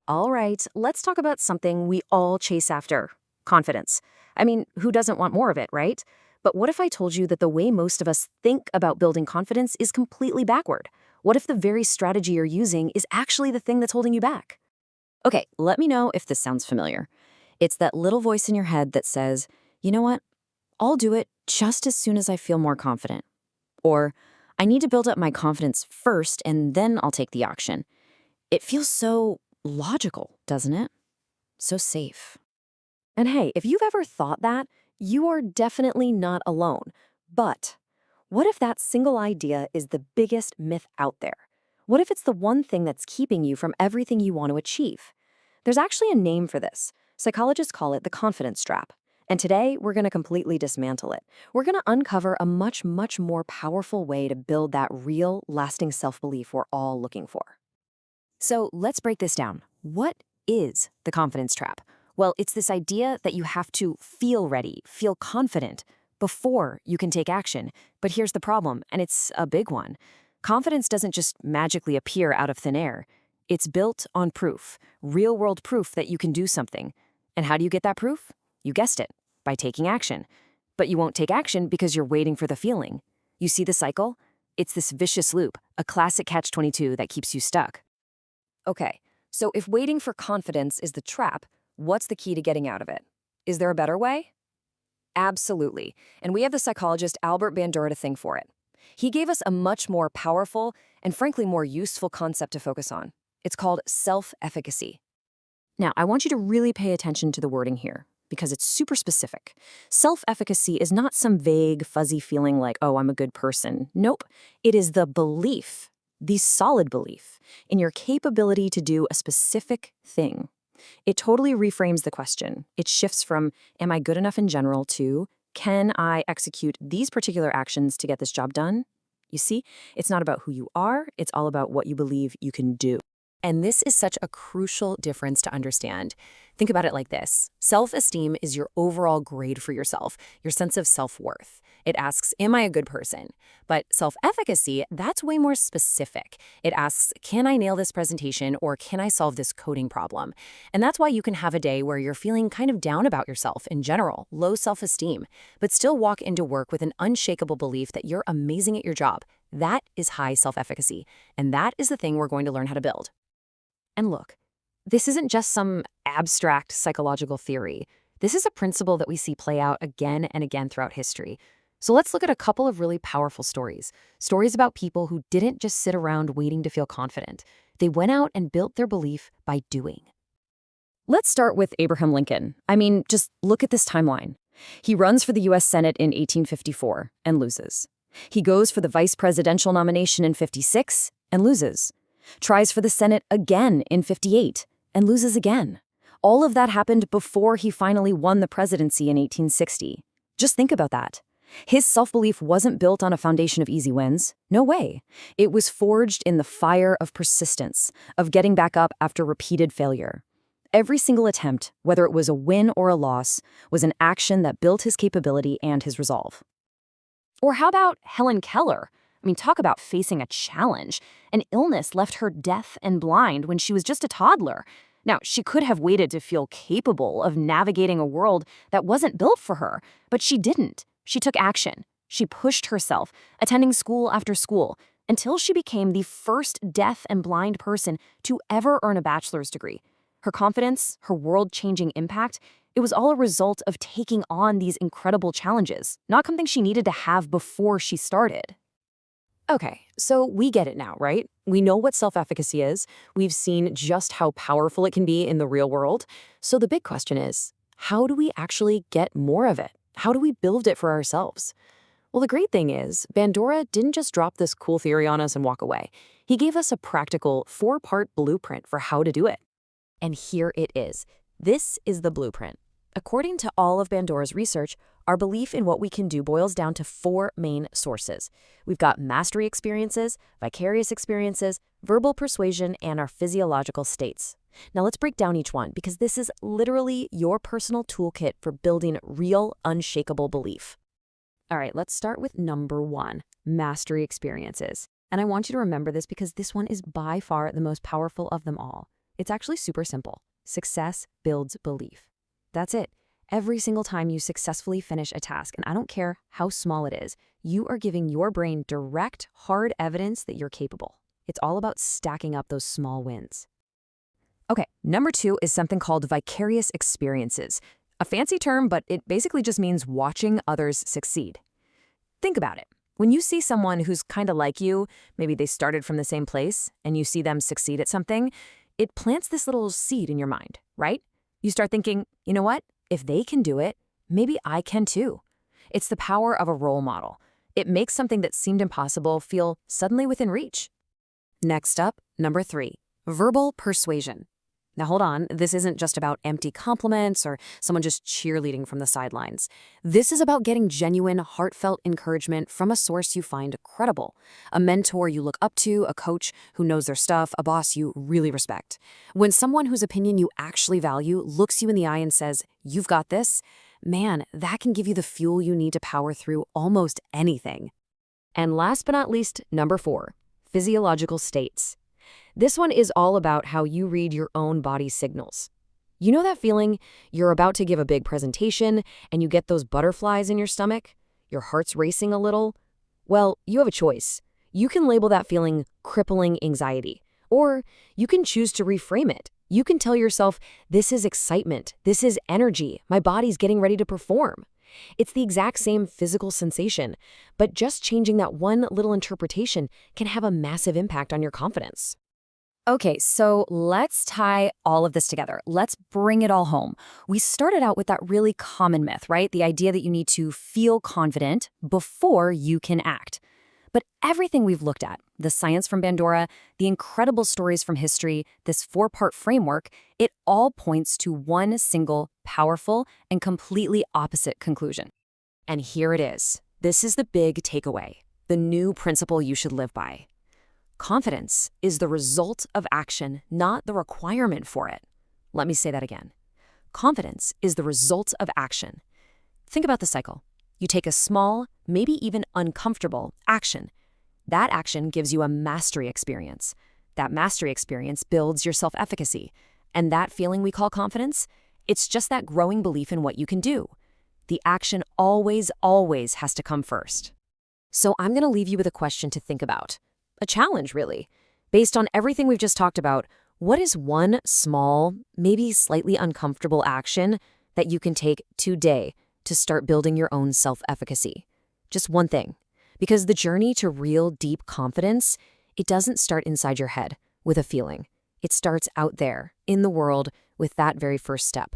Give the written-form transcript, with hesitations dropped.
All right, let's talk about something we all chase after: confidence. I mean, who doesn't want more of it, right? But what if I told you that the way most of us think about building confidence is completely backward? What if the very strategy you're using is actually the thing that's holding you back? Okay, let me know if this sounds familiar. It's that little voice in your head that says, you know what? I'll do it just as soon as I feel more confident. Or, I need to build up my confidence first and then I'll take the action. It feels so logical, doesn't it? So safe. And hey, if you've ever thought that, you are definitely not alone. But what if that single idea is the biggest myth out there? What if it's the one thing that's keeping you from everything you want to achieve? There's actually a name for this. Psychologists call it the confidence trap. And today, we're going to completely dismantle it. We're going to uncover a much, much more powerful way to build that real, lasting self-belief we're all looking for. So let's break this down. What is the confidence trap? Well, it's this idea that you have to feel ready, feel confident before you can take action. But here's the problem, and it's a big one. Confidence doesn't just magically appear out of thin air. It's built on proof, real-world proof that you can do something. And how do you get that proof? You guessed it, by taking action. But you won't take action because you're waiting for the feeling. You see the cycle? It's this vicious loop, a classic catch-22 that keeps you stuck. Okay, so if waiting for confidence is the trap, what's the key to getting out of it? Is there a better way? Absolutely. And we have the psychologist Albert Bandura to thank for it. He gave us a much more powerful and frankly more useful concept to focus on. It's called self-efficacy. Now, I want you to really pay attention to the wording here because it's super specific. Self-efficacy is not some vague, fuzzy feeling like, oh, I'm a good person. Nope. It is the belief, the solid belief, in your capability to do a specific thing. It totally reframes the question. It shifts from, am I good enough in general, to, can I execute these particular actions to get this job done? You see, it's not about who you are, it's all about what you believe you can do. And this is such a crucial difference to understand. Think about it like this. Self-esteem is your overall grade for yourself, your sense of self-worth. It asks, am I a good person? But self-efficacy, that's way more specific. It asks, can I nail this presentation or can I solve this coding problem? And that's why you can have a day where you're feeling kind of down about yourself in general, low self-esteem, but still walk into work with an unshakable belief that you're amazing at your job. That is high self-efficacy. And that is the thing we're going to learn how to build. And look, this isn't just some abstract psychological theory. This is a principle that we see play out again and again throughout history. So let's look at a couple of really powerful stories. Stories about people who didn't just sit around waiting to feel confident. They went out and built their belief by doing. Let's start with Abraham Lincoln. I mean, just look at this timeline. He runs for the U.S. Senate in 1854 and loses. He goes for the vice presidential nomination in 56 and loses. Tries for the Senate again in 58 and loses again. All of that happened before he finally won the presidency in 1860. Just think about that. His self-belief wasn't built on a foundation of easy wins. No way. It was forged in the fire of persistence, of getting back up after repeated failure. Every single attempt, whether it was a win or a loss, was an action that built his capability and his resolve. Or how about Helen Keller? I mean, talk about facing a challenge. An illness left her deaf and blind when she was just a toddler. Now, she could have waited to feel capable of navigating a world that wasn't built for her, but she didn't. She took action. She pushed herself, attending school after school, until she became the first deaf and blind person to ever earn a bachelor's degree. Her confidence, her world-changing impact, it was all a result of taking on these incredible challenges, not something she needed to have before she started. Okay, so we get it now, right? We know what self-efficacy is. We've seen just how powerful it can be in the real world. So the big question is, how do we actually get more of it? How do we build it for ourselves? Well, the great thing is, Bandura didn't just drop this cool theory on us and walk away. He gave us a practical 4-part blueprint for how to do it. And here it is. This is the blueprint. According to all of Bandura's research, our belief in what we can do boils down to 4 main sources. We've got mastery experiences, vicarious experiences, verbal persuasion, and our physiological states. Now let's break down each one because this is literally your personal toolkit for building real, unshakable belief. All right, let's start with number 1, mastery experiences. And I want you to remember this because this one is by far the most powerful of them all. It's actually super simple. Success builds belief. That's it. Every single time you successfully finish a task, and I don't care how small it is, you are giving your brain direct, hard evidence that you're capable. It's all about stacking up those small wins. Okay, number 2 is something called vicarious experiences. A fancy term, but it basically just means watching others succeed. Think about it. When you see someone who's kind of like you, maybe they started from the same place, and you see them succeed at something, it plants this little seed in your mind, right? You start thinking, you know what? If they can do it, maybe I can too. It's the power of a role model. It makes something that seemed impossible feel suddenly within reach. Next up, number 3, verbal persuasion. Now hold on, this isn't just about empty compliments or someone just cheerleading from the sidelines. This is about getting genuine, heartfelt encouragement from a source you find credible, a mentor you look up to, a coach who knows their stuff, a boss you really respect. When someone whose opinion you actually value looks you in the eye and says, "You've got this," man, that can give you the fuel you need to power through almost anything. And last but not least, number 4, physiological states. This one is all about how you read your own body's signals. You know that feeling? You're about to give a big presentation and you get those butterflies in your stomach? Your heart's racing a little? Well, you have a choice. You can label that feeling crippling anxiety, or you can choose to reframe it. You can tell yourself, this is excitement, this is energy, my body's getting ready to perform. It's the exact same physical sensation, but just changing that one little interpretation can have a massive impact on your confidence. Okay, so let's tie all of this together. Let's bring it all home. We started out with that really common myth, right? The idea that you need to feel confident before you can act. But everything we've looked at, the science from Bandura, the incredible stories from history, this 4-part framework, it all points to one single, powerful, and completely opposite conclusion. And here it is. This is the big takeaway, the new principle you should live by. Confidence is the result of action, not the requirement for it. Let me say that again. Confidence is the result of action. Think about the cycle. You take a small, maybe even uncomfortable action. That action gives you a mastery experience. That mastery experience builds your self-efficacy. And that feeling we call confidence, it's just that growing belief in what you can do. The action always, always has to come first. So I'm going to leave you with a question to think about. A challenge, really. Based on everything we've just talked about, what is one small, maybe slightly uncomfortable action that you can take today to start building your own self-efficacy? Just one thing. Because the journey to real, deep confidence, it doesn't start inside your head with a feeling. It starts out there, in the world, with that very first step.